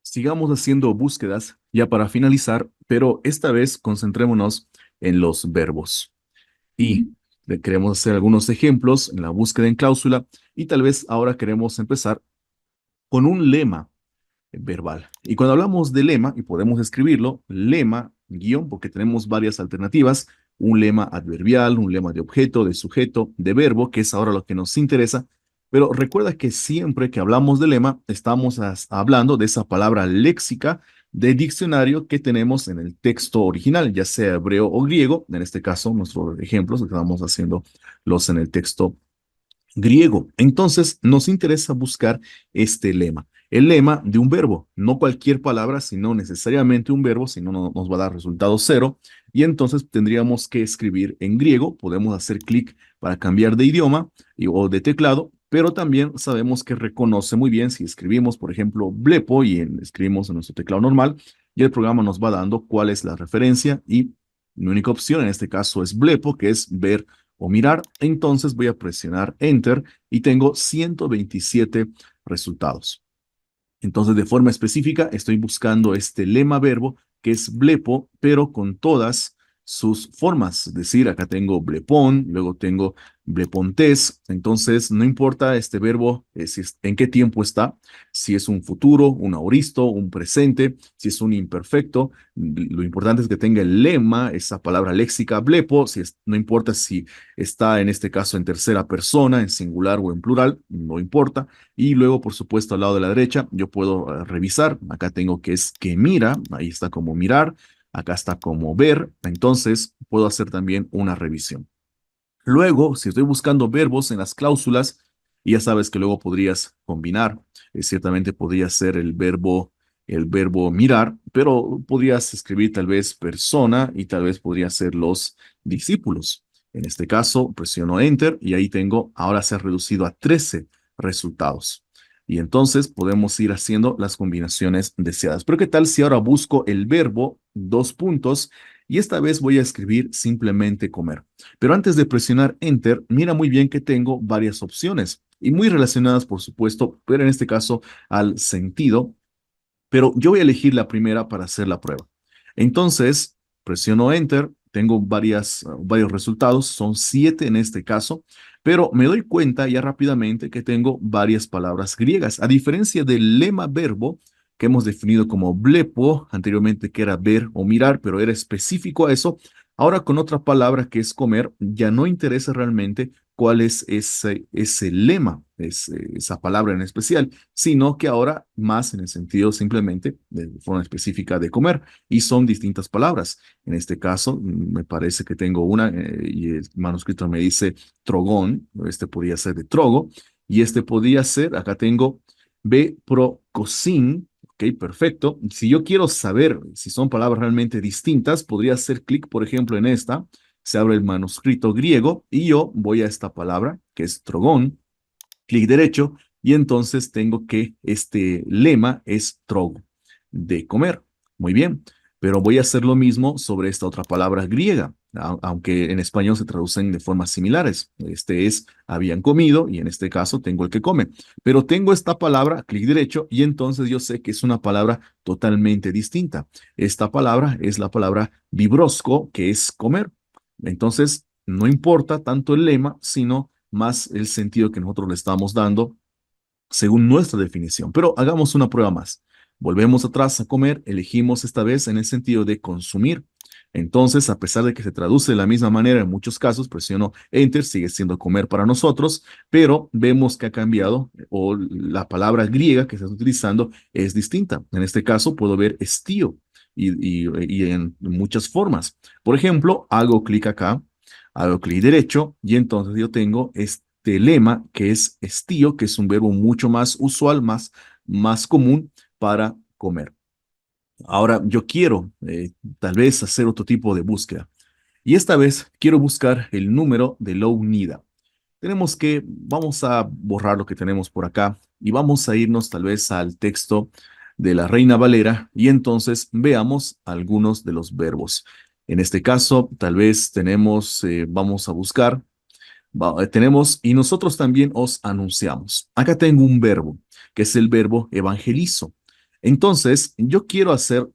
Sigamos haciendo búsquedas ya para finalizar, pero esta vez concentrémonos en los verbos. Y queremos hacer algunos ejemplos en la búsqueda en cláusula y tal vez ahora queremos empezar con un lema verbal. Y cuando hablamos de lema, y podemos escribirlo, lema, guión, porque tenemos varias alternativas, un lema adverbial, un lema de objeto, de sujeto, de verbo, que es ahora lo que nos interesa. Pero recuerda que siempre que hablamos de lema, estamos hablando de esa palabra léxica de diccionario que tenemos en el texto original, ya sea hebreo o griego. En este caso, nuestros ejemplos, estamos haciendo los en el texto griego. Entonces, nos interesa buscar este lema. El lema de un verbo, no cualquier palabra, sino necesariamente un verbo, si no nos va a dar resultado cero. Y entonces tendríamos que escribir en griego. Podemos hacer clic para cambiar de idioma o de teclado, pero también sabemos que reconoce muy bien si escribimos, por ejemplo, blepo y escribimos en nuestro teclado normal, y el programa nos va dando cuál es la referencia y la única opción en este caso es blepo, que es ver o mirar. Entonces voy a presionar Enter y tengo 127 resultados. Entonces, de forma específica, estoy buscando este lema verbo que es blepo, pero con todas sus formas. Es decir, acá tengo blepón, luego tengo blepontés. Entonces, no importa este verbo en qué tiempo está, si es un futuro, un aoristo, un presente, si es un imperfecto. Lo importante es que tenga el lema, esa palabra léxica blepo, no importa si está en este caso en tercera persona, en singular o en plural, no importa. Y luego, por supuesto, al lado de la derecha, yo puedo revisar. Acá tengo que es que mira, ahí está como mirar, acá está como ver. Entonces, puedo hacer también una revisión. Luego, si estoy buscando verbos en las cláusulas, y ya sabes que luego podrías combinar. Ciertamente podría ser el verbo mirar, pero podrías escribir tal vez persona y tal vez podría ser los discípulos. En este caso, presiono Enter y ahí tengo, ahora se ha reducido a 13 resultados. Y entonces podemos ir haciendo las combinaciones deseadas. Pero ¿qué tal si ahora busco el verbo, dos puntos, y esta vez voy a escribir simplemente comer? Pero antes de presionar Enter, mira muy bien que tengo varias opciones y muy relacionadas, por supuesto, pero en este caso al sentido. Pero yo voy a elegir la primera para hacer la prueba. Entonces, presiono Enter, tengo varios resultados, son 7 en este caso, pero me doy cuenta ya rápidamente que tengo varias palabras griegas. A diferencia del lema verbo que hemos definido como blepo, anteriormente que era ver o mirar, pero era específico a eso, ahora con otra palabra que es comer, ya no interesa realmente cuál es ese lema, esa palabra en especial, sino que ahora más en el sentido simplemente de forma específica de comer, y son distintas palabras. En este caso, me parece que tengo una, y el manuscrito me dice trogón, este podría ser de trogo, y este podría ser, acá tengo beprocosin. Ok, perfecto. Si yo quiero saber si son palabras realmente distintas, podría hacer clic, por ejemplo, en esta. Se abre el manuscrito griego y yo voy a esta palabra, que es trogón, clic derecho, y entonces tengo que este lema es trogo, de comer. Muy bien, pero voy a hacer lo mismo sobre esta otra palabra griega, aunque en español se traducen de formas similares. Este es habían comido y en este caso tengo el que come. Pero tengo esta palabra, clic derecho, y entonces yo sé que es una palabra totalmente distinta. Esta palabra es la palabra vibrosco, que es comer. Entonces, no importa tanto el lema, sino más el sentido que nosotros le estamos dando según nuestra definición. Pero hagamos una prueba más. Volvemos atrás a comer, elegimos esta vez en el sentido de consumir. Entonces, a pesar de que se traduce de la misma manera en muchos casos, presiono Enter, sigue siendo comer para nosotros, pero vemos que ha cambiado o la palabra griega que se está utilizando es distinta. En este caso, puedo ver estío y en muchas formas. Por ejemplo, hago clic acá, hago clic derecho y entonces yo tengo este lema que es estío, que es un verbo mucho más usual, más común para comer. Ahora yo quiero tal vez hacer otro tipo de búsqueda y esta vez quiero buscar el número de la unidad. Vamos a borrar lo que tenemos por acá y vamos a irnos tal vez al texto de la Reina Valera y entonces veamos algunos de los verbos. En este caso, tal vez vamos a buscar, tenemos, y nosotros también os anunciamos. Acá tengo un verbo, que es el verbo evangelizo. Entonces, yo quiero hacer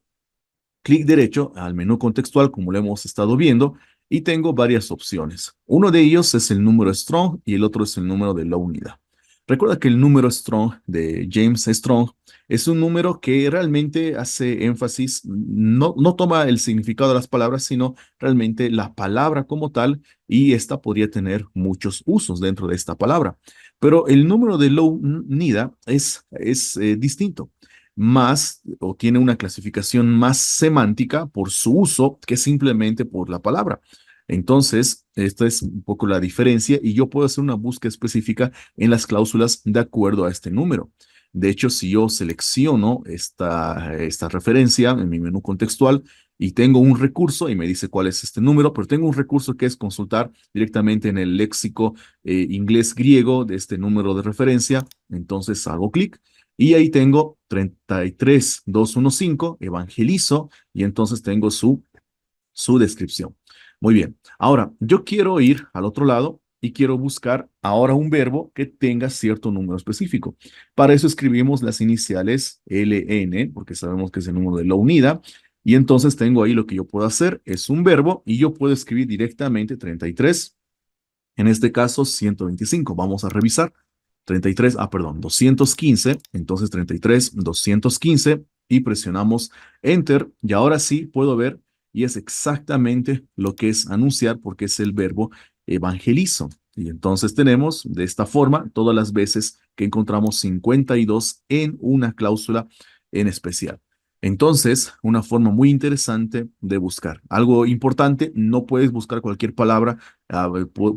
clic derecho al menú contextual, como lo hemos estado viendo, y tengo varias opciones. Uno de ellos es el número Strong y el otro es el número de la unidad. Recuerda que el número Strong de James Strong es un número que realmente hace énfasis, no toma el significado de las palabras, sino realmente la palabra como tal, y esta podría tener muchos usos dentro de esta palabra. Pero el número de la unidad es distinto más o tiene una clasificación más semántica por su uso que simplemente por la palabra. Entonces, esta es un poco la diferencia y yo puedo hacer una búsqueda específica en las cláusulas de acuerdo a este número. De hecho, si yo selecciono esta referencia en mi menú contextual y tengo un recurso y me dice cuál es este número, pero tengo un recurso que es consultar directamente en el léxico inglés-griego de este número de referencia, entonces hago clic y ahí tengo 33215, evangelizo, y entonces tengo su descripción. Muy bien. Ahora, yo quiero ir al otro lado y quiero buscar ahora un verbo que tenga cierto número específico. Para eso escribimos las iniciales LN, porque sabemos que es el número de la unidad. Y entonces tengo ahí lo que yo puedo hacer, es un verbo y yo puedo escribir directamente 33, en este caso 125. Vamos a revisar. 33, perdón, 215, entonces 33, 215 y presionamos Enter y ahora sí puedo ver y es exactamente lo que es anunciar porque es el verbo evangelizo. Y entonces tenemos de esta forma todas las veces que encontramos 52 en una cláusula en especial. Entonces, una forma muy interesante de buscar. Algo importante, no puedes buscar cualquier palabra,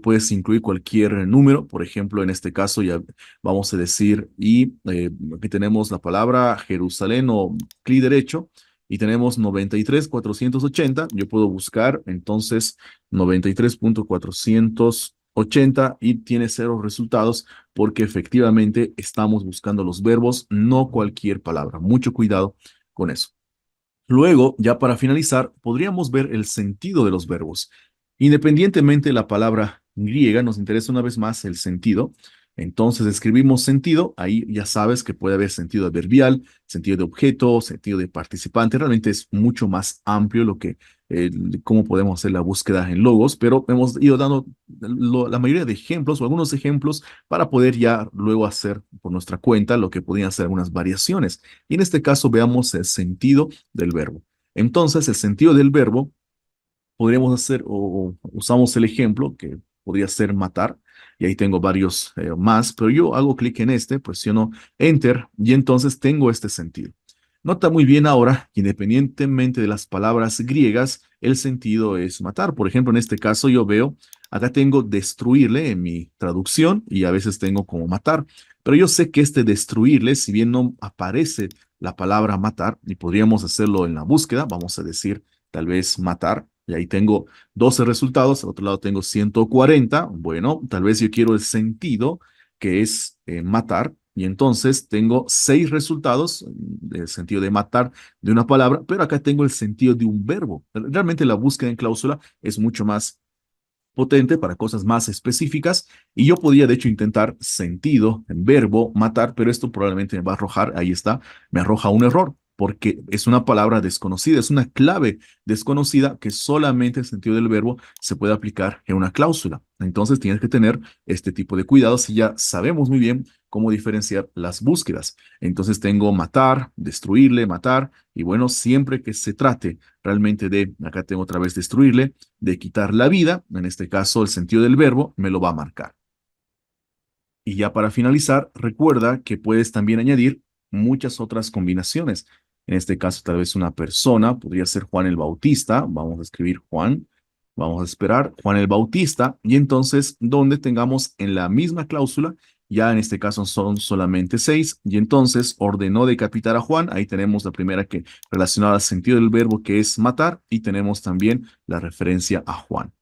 puedes incluir cualquier número. Por ejemplo, en este caso ya vamos a decir, y aquí tenemos la palabra Jerusalén o clic derecho y tenemos 93,480. Yo puedo buscar entonces 93,480 y tiene cero resultados porque efectivamente estamos buscando los verbos, no cualquier palabra. Mucho cuidado con eso. Luego, ya para finalizar, podríamos ver el sentido de los verbos. Independientemente de la palabra griega, nos interesa una vez más el sentido. Entonces escribimos sentido, ahí ya sabes que puede haber sentido adverbial, sentido de objeto, sentido de participante. Realmente es mucho más amplio lo que, cómo podemos hacer la búsqueda en logos, pero hemos ido dando la mayoría de ejemplos o algunos ejemplos para poder ya luego hacer por nuestra cuenta lo que podrían ser algunas variaciones. Y en este caso veamos el sentido del verbo. Entonces, el sentido del verbo podríamos hacer o usamos el ejemplo que podría ser matar, y ahí tengo varios más, pero yo hago clic en este, presiono Enter y entonces tengo este sentido. Nota muy bien ahora que independientemente de las palabras griegas, el sentido es matar. Por ejemplo, en este caso yo veo, acá tengo destruirle en mi traducción y a veces tengo como matar, pero yo sé que este destruirle, si bien no aparece la palabra matar, y podríamos hacerlo en la búsqueda, vamos a decir tal vez matar, y ahí tengo 12 resultados, al otro lado tengo 140. Bueno, tal vez yo quiero el sentido, que es matar, y entonces tengo 6 resultados, el sentido de matar de una palabra, pero acá tengo el sentido de un verbo. Realmente la búsqueda en cláusula es mucho más potente para cosas más específicas y yo podía de hecho intentar sentido, en verbo, matar, pero esto probablemente me va a arrojar, ahí está, me arroja un error porque es una palabra desconocida, es una clave desconocida que solamente el sentido del verbo se puede aplicar en una cláusula. Entonces tienes que tener este tipo de cuidados y ya sabemos muy bien cómo diferenciar las búsquedas. Entonces tengo matar, destruirle, matar, y bueno, siempre que se trate realmente de, acá tengo otra vez destruirle, de quitar la vida, en este caso el sentido del verbo, me lo va a marcar. Y ya para finalizar, recuerda que puedes también añadir muchas otras combinaciones. En este caso, tal vez una persona, podría ser Juan el Bautista. Vamos a escribir Juan. Vamos a esperar Juan el Bautista. Y entonces, donde tengamos en la misma cláusula, ya en este caso son solamente 6. Y entonces ordenó decapitar a Juan. Ahí tenemos la primera que relacionada al sentido del verbo que es matar. Y tenemos también la referencia a Juan.